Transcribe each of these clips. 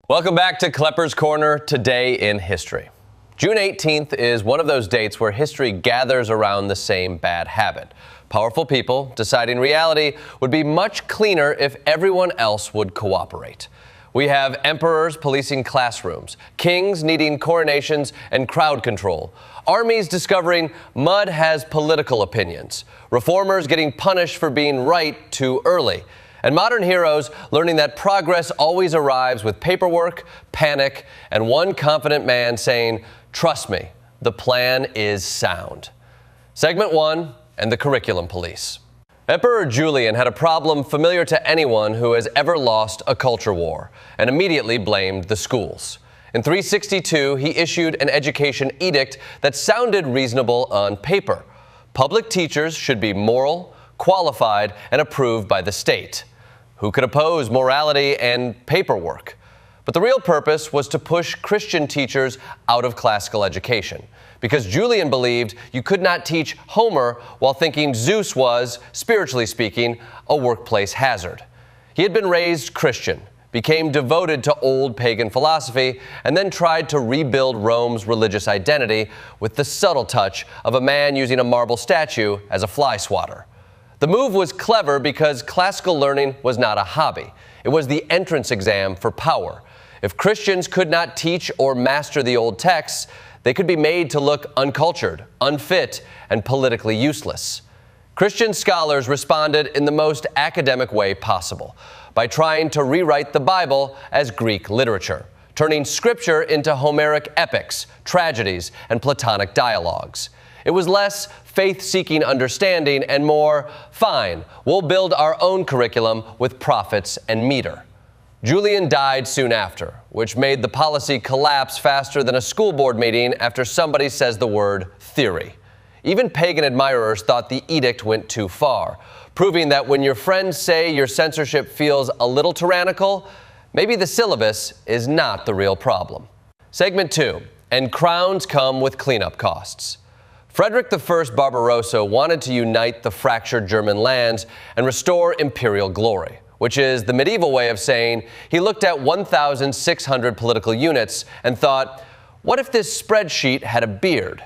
Welcome back to Klepper's Corner, Today in History. June 18th is one of those dates where history gathers around the same bad habit. Powerful people deciding reality would be much cleaner if everyone else would cooperate. We have emperors policing classrooms, kings needing coronations and crowd control, armies discovering mud has political opinions, reformers getting punished for being right too early, and modern heroes learning that progress always arrives with paperwork, panic, and one confident man saying, "Trust me, the plan is sound." Segment 1 and the Curriculum Police. Emperor Julian had a problem familiar to anyone who has ever lost a culture war and immediately blamed the schools. In 362, he issued an education edict that sounded reasonable on paper. Public teachers should be moral, qualified, and approved by the state. Who could oppose morality and paperwork? But the real purpose was to push Christian teachers out of classical education, because Julian believed you could not teach Homer while thinking Zeus was, spiritually speaking, a workplace hazard. He had been raised Christian, became devoted to old pagan philosophy, and then tried to rebuild Rome's religious identity with the subtle touch of a man using a marble statue as a fly swatter. The move was clever because classical learning was not a hobby. It was the entrance exam for power. If Christians could not teach or master the old texts, they could be made to look uncultured, unfit, and politically useless. Christian scholars responded in the most academic way possible, by trying to rewrite the Bible as Greek literature, turning scripture into Homeric epics, tragedies, and Platonic dialogues. It was less faith-seeking understanding and more, fine, we'll build our own curriculum with prophets and meter. Julian died soon after, which made the policy collapse faster than a school board meeting after somebody says the word theory. Even pagan admirers thought the edict went too far, proving that when your friends say your censorship feels a little tyrannical, maybe the syllabus is not the real problem. Segment 2, and crowns come with cleanup costs. Frederick I Barbarossa wanted to unite the fractured German lands and restore imperial glory, which is the medieval way of saying he looked at 1,600 political units and thought, what if this spreadsheet had a beard?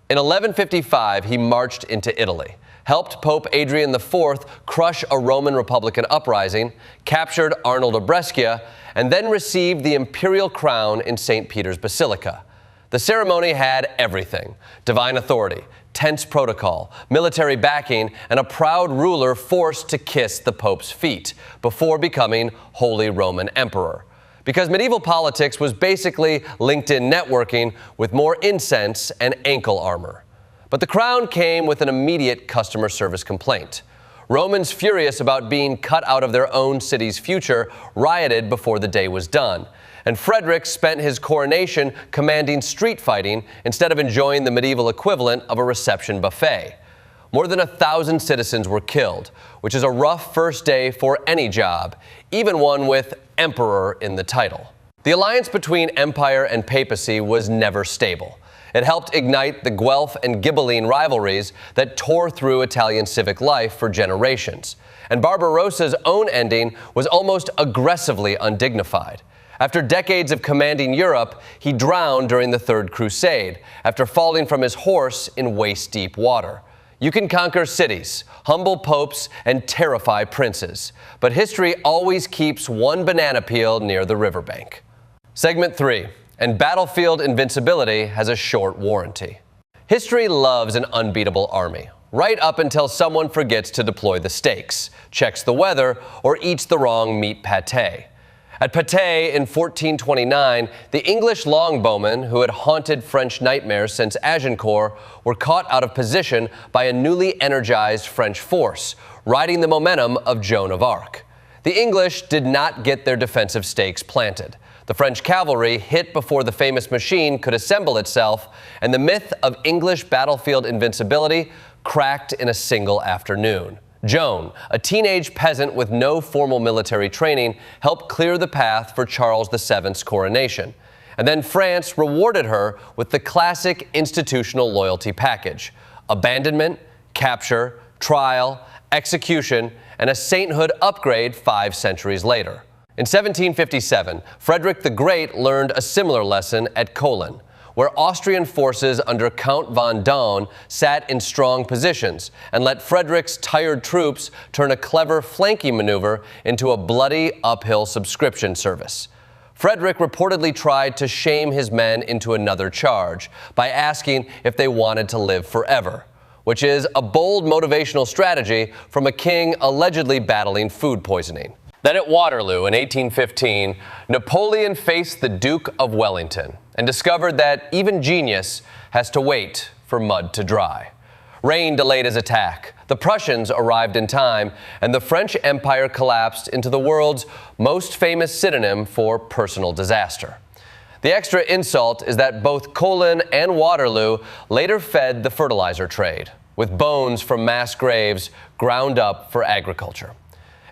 In 1155, he marched into Italy, helped Pope Adrian IV crush a Roman Republican uprising, captured Arnold of Brescia, and then received the imperial crown in St. Peter's Basilica. The ceremony had everything: divine authority, tense protocol, military backing, and a proud ruler forced to kiss the Pope's feet before becoming Holy Roman Emperor. Because medieval politics was basically LinkedIn networking with more incense and ankle armor. But the crown came with an immediate customer service complaint. Romans, furious about being cut out of their own city's future, rioted before the day was done. And Frederick spent his coronation commanding street fighting instead of enjoying the medieval equivalent of a reception buffet. More than 1,000 citizens were killed, which is a rough first day for any job, even one with emperor in the title. The alliance between empire and papacy was never stable. It helped ignite the Guelph and Ghibelline rivalries that tore through Italian civic life for generations. And Barbarossa's own ending was almost aggressively undignified. After decades of commanding Europe, he drowned during the Third Crusade after falling from his horse in waist-deep water. You can conquer cities, humble popes, and terrify princes, but history always keeps one banana peel near the riverbank. Segment 3, and battlefield invincibility has a short warranty. History loves an unbeatable army, right up until someone forgets to deploy the stakes, checks the weather, or eats the wrong meat pâté. At Patay in 1429, the English longbowmen, who had haunted French nightmares since Agincourt, were caught out of position by a newly energized French force, riding the momentum of Joan of Arc. The English did not get their defensive stakes planted. The French cavalry hit before the famous machine could assemble itself, and the myth of English battlefield invincibility cracked in a single afternoon. Joan, a teenage peasant with no formal military training, helped clear the path for Charles VII's coronation. And then France rewarded her with the classic institutional loyalty package: abandonment, capture, trial, execution, and a sainthood upgrade 5 centuries later. In 1757, Frederick the Great learned a similar lesson at Kolin, where Austrian forces under Count von Daun sat in strong positions and let Frederick's tired troops turn a clever flanking maneuver into a bloody uphill subscription service. Frederick reportedly tried to shame his men into another charge by asking if they wanted to live forever, which is a bold motivational strategy from a king allegedly battling food poisoning. Then at Waterloo in 1815, Napoleon faced the Duke of Wellington and discovered that even genius has to wait for mud to dry. Rain delayed his attack, the Prussians arrived in time, and the French Empire collapsed into the world's most famous synonym for personal disaster. The extra insult is that both Kolin and Waterloo later fed the fertilizer trade, with bones from mass graves ground up for agriculture.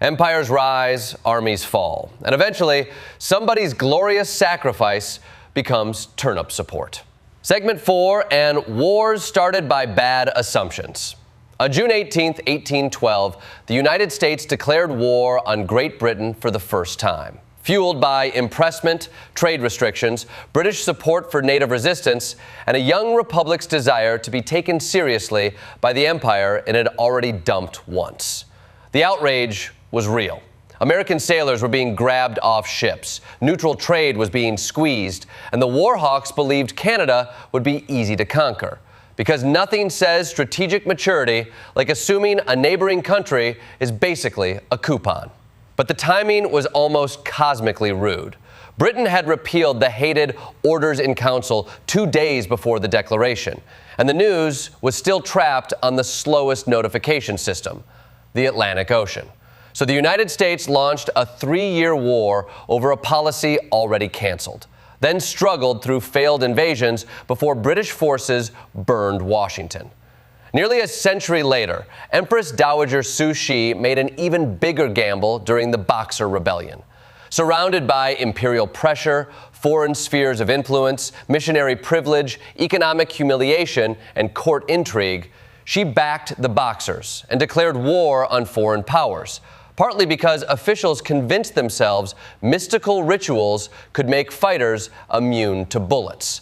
Empires rise, armies fall, and eventually, somebody's glorious sacrifice becomes turnip support. Segment 4, and wars started by bad assumptions. On June 18, 1812, the United States declared war on Great Britain for the first time. Fueled by impressment, trade restrictions, British support for native resistance, and a young republic's desire to be taken seriously by the empire it had already dumped once. The outrage was real. American sailors were being grabbed off ships, neutral trade was being squeezed, and the war hawks believed Canada would be easy to conquer. Because nothing says strategic maturity like assuming a neighboring country is basically a coupon. But the timing was almost cosmically rude. Britain had repealed the hated Orders in Council 2 days before the declaration, and the news was still trapped on the slowest notification system, the Atlantic Ocean. So the United States launched a 3-year war over a policy already canceled, then struggled through failed invasions before British forces burned Washington. Nearly a century later, Empress Dowager Cixi made an even bigger gamble during the Boxer Rebellion. Surrounded by imperial pressure, foreign spheres of influence, missionary privilege, economic humiliation, and court intrigue, she backed the Boxers and declared war on foreign powers, partly because officials convinced themselves mystical rituals could make fighters immune to bullets.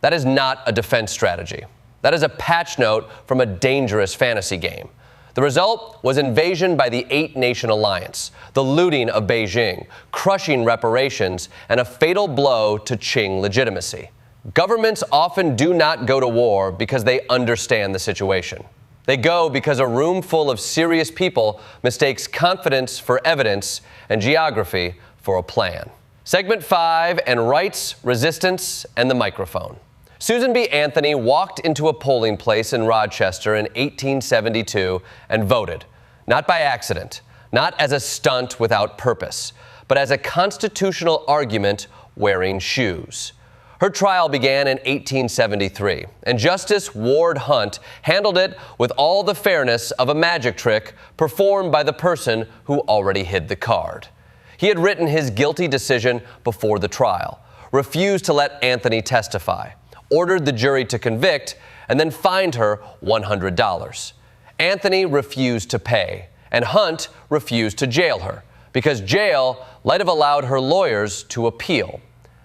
That is not a defense strategy. That is a patch note from a dangerous fantasy game. The result was invasion by the 8-nation alliance, the looting of Beijing, crushing reparations, and a fatal blow to Qing legitimacy. Governments often do not go to war because they understand the situation. They go because a room full of serious people mistakes confidence for evidence and geography for a plan. Segment 5, and rights, resistance, and the microphone. Susan B. Anthony walked into a polling place in Rochester in 1872 and voted, not by accident, not as a stunt without purpose, but as a constitutional argument wearing shoes. Her trial began in 1873, and Justice Ward Hunt handled it with all the fairness of a magic trick performed by the person who already hid the card. He had written his guilty decision before the trial, refused to let Anthony testify, ordered the jury to convict, and then fined her $100. Anthony refused to pay, and Hunt refused to jail her, because jail might have allowed her lawyers to appeal.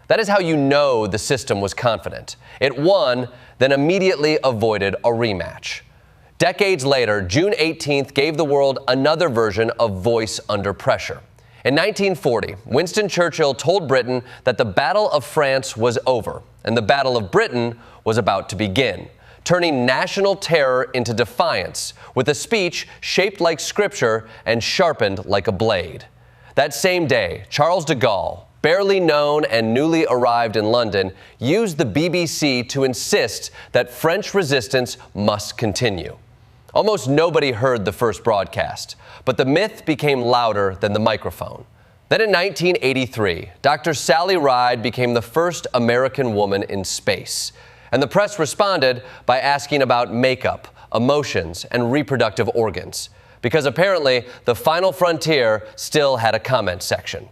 That is how you know the system was confident. It won, then immediately avoided a rematch. Decades later, June 18th gave the world another version of voice under pressure. In 1940, Winston Churchill told Britain that the Battle of France was over, and the Battle of Britain was about to begin, turning national terror into defiance, with a speech shaped like scripture and sharpened like a blade. That same day, Charles de Gaulle, barely known and newly arrived in London, used the BBC to insist that French resistance must continue. Almost nobody heard the first broadcast, but the myth became louder than the microphone. Then in 1983, Dr. Sally Ride became the first American woman in space, and the press responded by asking about makeup, emotions, and reproductive organs, because apparently the final frontier still had a comment section.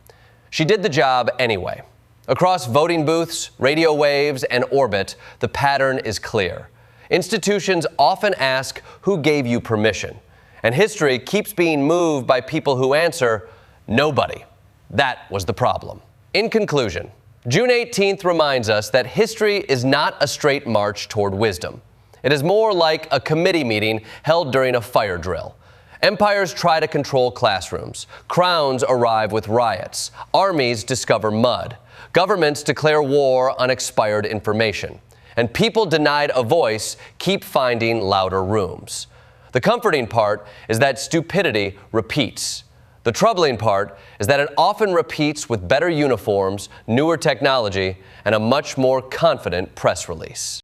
She did the job anyway. Across voting booths, radio waves, and orbit, the pattern is clear. Institutions often ask, who gave you permission? And history keeps being moved by people who answer, nobody. That was the problem. In conclusion, June 18th reminds us that history is not a straight march toward wisdom. It is more like a committee meeting held during a fire drill. Empires try to control classrooms. Crowns arrive with riots. Armies discover mud. Governments declare war on expired information. And people denied a voice keep finding louder rooms. The comforting part is that stupidity repeats. The troubling part is that it often repeats with better uniforms, newer technology, and a much more confident press release.